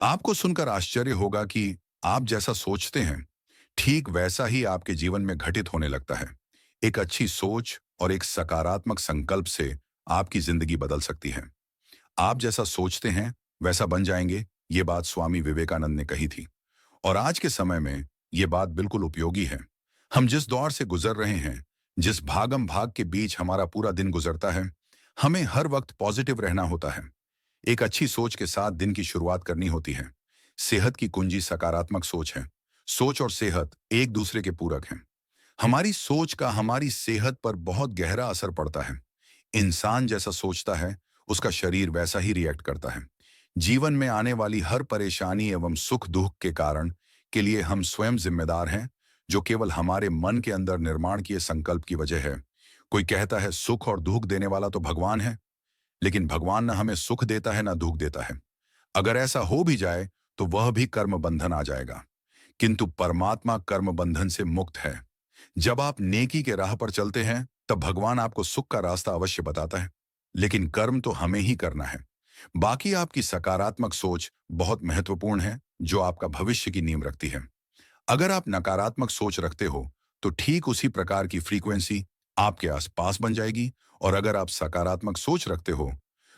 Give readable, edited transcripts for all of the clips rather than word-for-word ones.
आपको सुनकर आश्चर्य होगा कि आप जैसा सोचते हैं, ठीक वैसा ही आपके जीवन में घटित होने लगता है। एक अच्छी सोच और एक सकारात्मक संकल्प से आपकी जिंदगी बदल सकती है। आप जैसा सोचते हैं, वैसा बन जाएंगे। ये बात स्वामी विवेकानंद ने कही थी और आज के समय में ये बात बिल्कुल उपयोगी है। हम जिस दौर से गुजर रहे हैं, जिस भागम भाग के बीच हमारा पूरा दिन गुजरता है, हमें हर वक्त पॉजिटिव रहना होता है। एक अच्छी सोच के साथ दिन की शुरुआत करनी होती है। सेहत की कुंजी सकारात्मक सोच है। सोच और सेहत एक दूसरे के पूरक हैं। हमारी सोच का हमारी सेहत पर बहुत गहरा असर पड़ता है। इंसान जैसा सोचता है, उसका शरीर वैसा ही रिएक्ट करता है। जीवन में आने वाली हर परेशानी एवं सुख दुख के कारण के लिए हम स्वयं जिम्मेदार हैं, जो केवल हमारे मन के अंदर निर्माण किए संकल्प की वजह है। कोई कहता है सुख और दुख देने वाला तो भगवान है, लेकिन भगवान न हमें सुख देता है न दुख देता है। अगर ऐसा हो भी जाए तो वह भी कर्म बंधन आ जाएगा, किंतु परमात्मा कर्म बंधन से मुक्त है। जब आप नेकी के राह पर चलते हैं, तब भगवान आपको सुख का रास्ता अवश्य बताता है, लेकिन कर्म तो हमें ही करना है। बाकी आपकी सकारात्मक सोच बहुत महत्वपूर्ण है, जो आपका भविष्य की नींव रखती है। अगर आप नकारात्मक सोच रखते हो, तो ठीक उसी प्रकार की फ्रीक्वेंसी आपके आसपास बन जाएगी, और अगर आप सकारात्मक सोच रखते हो,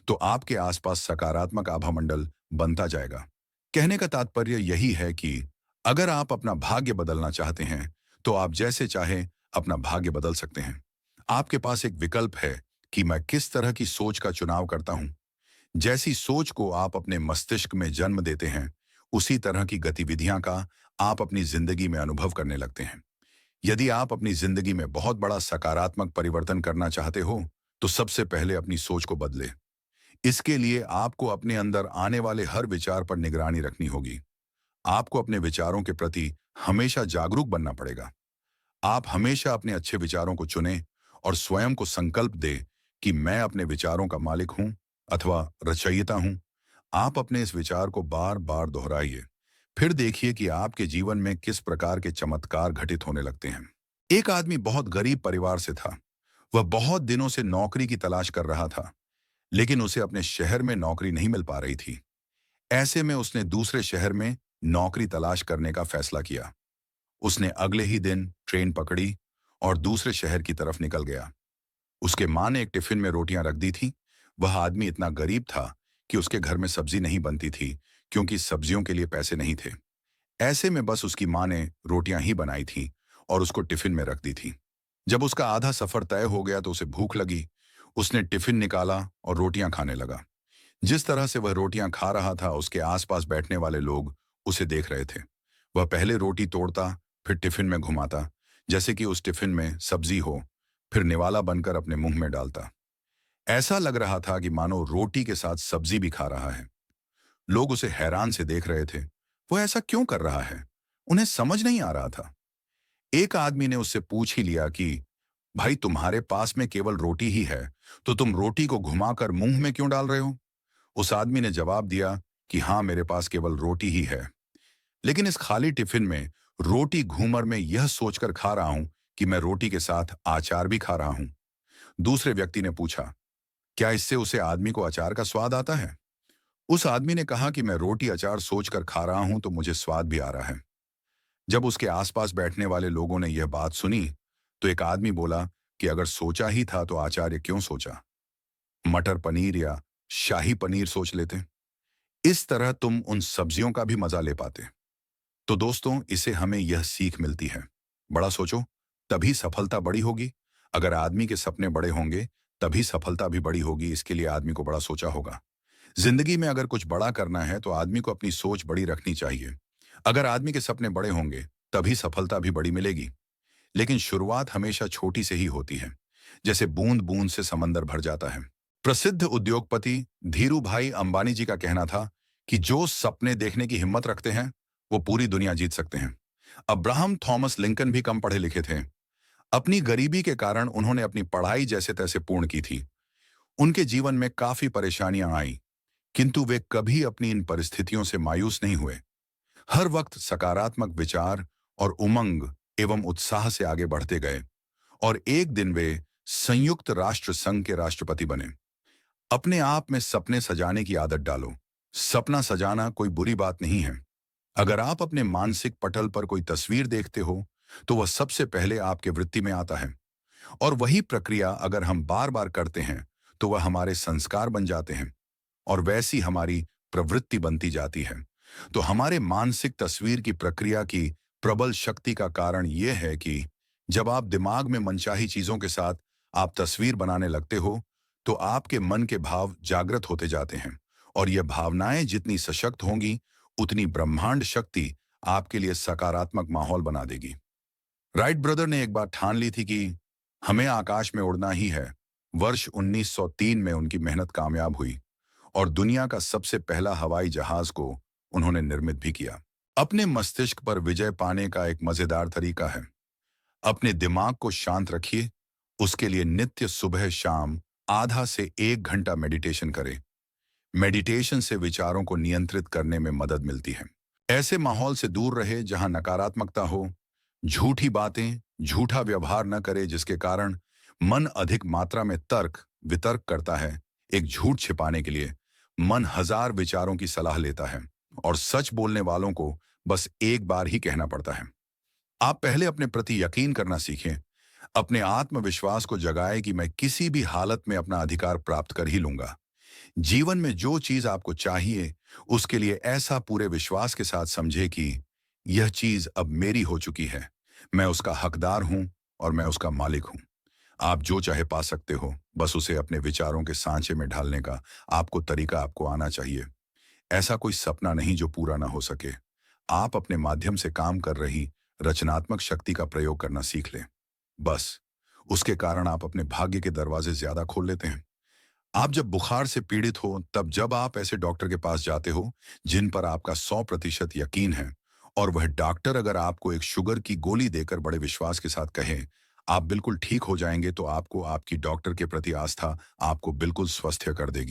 तो आपके आसपास सकारात्मक आभामंडल बनता जाएगा। कहने का तात्पर्य यही है कि अगर आप अपना भाग्य बदलना चाहते हैं, तो आप जैसे चाहें अपना भाग्य बदल सकते हैं। आपके पास एक विकल्प है कि मैं किस तरह की सोच का चुनाव करता हूं। जैसी सोच को आप अपने मस्तिष्क में जन्म देते हैं, उसी तरह की गतिविधियां का आप अपनी जिंदगी में अनुभव करने लगते हैं। यदि आप अपनी जिंदगी में बहुत बड़ा सकारात्मक परिवर्तन करना चाहते हो, तो सबसे पहले अपनी सोच को बदले। इसके लिए आपको अपने अंदर आने वाले हर विचार पर निगरानी रखनी होगी। आपको अपने विचारों के प्रति हमेशा जागरूक बनना पड़ेगा। आप हमेशा अपने अच्छे विचारों को चुनें और स्वयं को संकल्प दें कि मैं अपने विचारों का मालिक हूं अथवा रचयिता हूं। आप अपने इस विचार को बार बार दोहराइए। फिर देखिए कि आपके जीवन में किस प्रकार के चमत्कार घटित होने लगते हैं। एक आदमी बहुत गरीब परिवार से था। वह बहुत दिनों से नौकरी की तलाश कर रहा था, लेकिन उसे अपने शहर में नौकरी नहीं मिल पा रही थी। ऐसे में उसने दूसरे शहर में नौकरी तलाश करने का फैसला किया। उसने अगले ही दिन ट्रेन पकड़ी और दूसरे शहर की तरफ निकल गया। उसके माँ ने एक टिफिन में रोटियां रख दी थी। वह आदमी इतना गरीब था कि उसके घर में सब्जी नहीं बनती थी, क्योंकि सब्जियों के लिए पैसे नहीं थे। ऐसे में बस उसकी माँ ने रोटियां ही बनाई थी और उसको टिफिन में रख दी थी। जब उसका आधा सफर तय हो गया तो उसे भूख लगी। उसने टिफिन निकाला और रोटियां खाने लगा। जिस तरह से वह रोटियां खा रहा था, उसके आसपास बैठने वाले लोग उसे देख रहे थे। वह पहले रोटी तोड़ता, फिर टिफिन में घुमाता, जैसे कि उस टिफिन में सब्जी हो, फिर निवाला बनकर अपने मुंह में डालता। ऐसा लग रहा था कि मानो रोटी के साथ सब्जी भी खा रहा है। लोग उसे हैरान से देख रहे थे। वो ऐसा क्यों कर रहा है? उन्हें समझ नहीं आ रहा था। एक आदमी ने उससे पूछ ही लिया कि भाई, तुम्हारे पास में केवल रोटी ही है, तो तुम रोटी को घुमाकर मुंह में क्यों डाल रहे हो? उस आदमी ने जवाब दिया कि हाँ, मेरे पास केवल रोटी ही है, लेकिन इस खाली टिफिन में रोटी घूमर में यह सोचकर खा रहा हूं कि मैं रोटी के साथ अचार भी खा रहा हूं। दूसरे व्यक्ति ने पूछा, क्या इससे उसे आदमी को अचार का स्वाद आता है? उस आदमी ने कहा कि मैं रोटी अचार सोचकर खा रहा हूं तो मुझे स्वाद भी आ रहा है। जब उसके आसपास बैठने वाले लोगों ने यह बात सुनी, तो एक आदमी बोला कि अगर सोचा ही था तो आचार्य क्यों सोचा? मटर पनीर या शाही पनीर सोच लेते। इस तरह तुम उन सब्जियों का भी मजा ले पाते। तो दोस्तों, इसे हमें यह सीख मिलती है, बड़ा सोचो, तभी सफलता बड़ी होगी। अगर आदमी के सपने बड़े होंगे, तभी सफलता भी बड़ी होगी। इसके लिए आदमी को बड़ा सोचा होगा। जिंदगी में अगर कुछ बड़ा करना है तो आदमी को अपनी सोच बड़ी रखनी चाहिए। अगर आदमी के सपने बड़े होंगे, तभी सफलता भी बड़ी मिलेगी। लेकिन शुरुआत हमेशा छोटी से ही होती है, जैसे बूंद बूंद से समंदर भर जाता है। प्रसिद्ध उद्योगपति धीरू भाई अंबानी जी का कहना था कि जो सपने देखने की हिम्मत रखते हैं, वो पूरी दुनिया जीत सकते हैं। अब्राहम थॉमस लिंकन भी कम पढ़े लिखे थे। अपनी गरीबी के कारण उन्होंने अपनी पढ़ाई जैसे तैसे पूर्ण की थी। उनके जीवन में काफी परेशानियां आई, किंतु वे कभी अपनी इन परिस्थितियों से मायूस नहीं हुए। हर वक्त सकारात्मक विचार और उमंग एवं उत्साह से आगे बढ़ते गए, और एक दिन वे संयुक्त राष्ट्र संघ के राष्ट्रपति बने। अपने आप में सपने सजाने की आदत डालो। सपना सजाना कोई बुरी बात नहीं है। अगर आप अपने मानसिक पटल पर कोई तस्वीर देखते हो, तो वह सबसे पहले आपके वृत्ति में आता है। और वही प्रक्रिया अगर हम बार बार करते हैं, तो वह हमारे संस्कार बन जाते हैं और वैसी हमारी प्रवृत्ति बनती जाती है। तो हमारे मानसिक तस्वीर की प्रक्रिया की प्रबल शक्ति का कारण यह है कि जब आप दिमाग में मनचाही चीजों के साथ आप तस्वीर बनाने लगते हो, तो आपके मन के भाव जागृत होते जाते हैं और यह भावनाएं जितनी सशक्त होंगी, उतनी ब्रह्मांड शक्ति आपके लिए सकारात्मक माहौल बना देगी। राइट ब्रदर ने एक बार ठान ली थी कि हमें आकाश में उड़ना ही है। वर्ष 1903 में उनकी मेहनत कामयाब हुई और दुनिया का सबसे पहला हवाई जहाज को उन्होंने निर्मित भी किया। अपने मस्तिष्क पर विजय पाने का एक मजेदार तरीका है। अपने दिमाग को शांत रखिए। उसके लिए नित्य सुबह शाम आधा से 1 घंटा मेडिटेशन करें। मेडिटेशन से विचारों को नियंत्रित करने में मदद मिलती है। ऐसे माहौल से दूर रहे जहां नकारात्मकता हो, झूठी बातें, झूठा व्यवहार न करे जिसके कारण मन अधिक मात्रा में तर्क वितर्क करता है। एक झूठ छिपाने के लिए मन हजार विचारों की सलाह लेता है और सच बोलने वालों को बस एक बार ही कहना पड़ता है। आप पहले अपने प्रति यकीन करना सीखें। अपने आत्मविश्वास को जगाएं कि मैं किसी भी हालत में अपना अधिकार प्राप्त कर ही लूंगा। जीवन में जो चीज आपको चाहिए, उसके लिए ऐसा पूरे विश्वास के साथ समझे कि यह चीज अब मेरी हो चुकी है। मैं उसका हकदार हूं और मैं उसका मालिक हूं। आप जो चाहे पा सकते हो, बस उसे अपने विचारों के सांचे में ढालने का आपको तरीका आपको आना चाहिए। ऐसा कोई सपना नहीं जो पूरा ना हो सके। आप अपने माध्यम से काम कर रही रचनात्मक शक्ति का प्रयोग करना सीख लें। बस उसके कारण आप अपने भाग्य के दरवाजे ज्यादा खोल लेते हैं। आप जब बुखार से पीड़ित हो, तब जब आप ऐसे डॉक्टर के पास जाते हो जिन पर आपका 100% यकीन है, और वह डॉक्टर अगर आपको एक शुगर की गोली देकर बड़े विश्वास के साथ कहे आप बिल्कुल ठीक हो जाएंगे, तो आपको आपकी डॉक्टर के प्रति आस्था आपको बिल्कुल स्वस्थ कर देगी।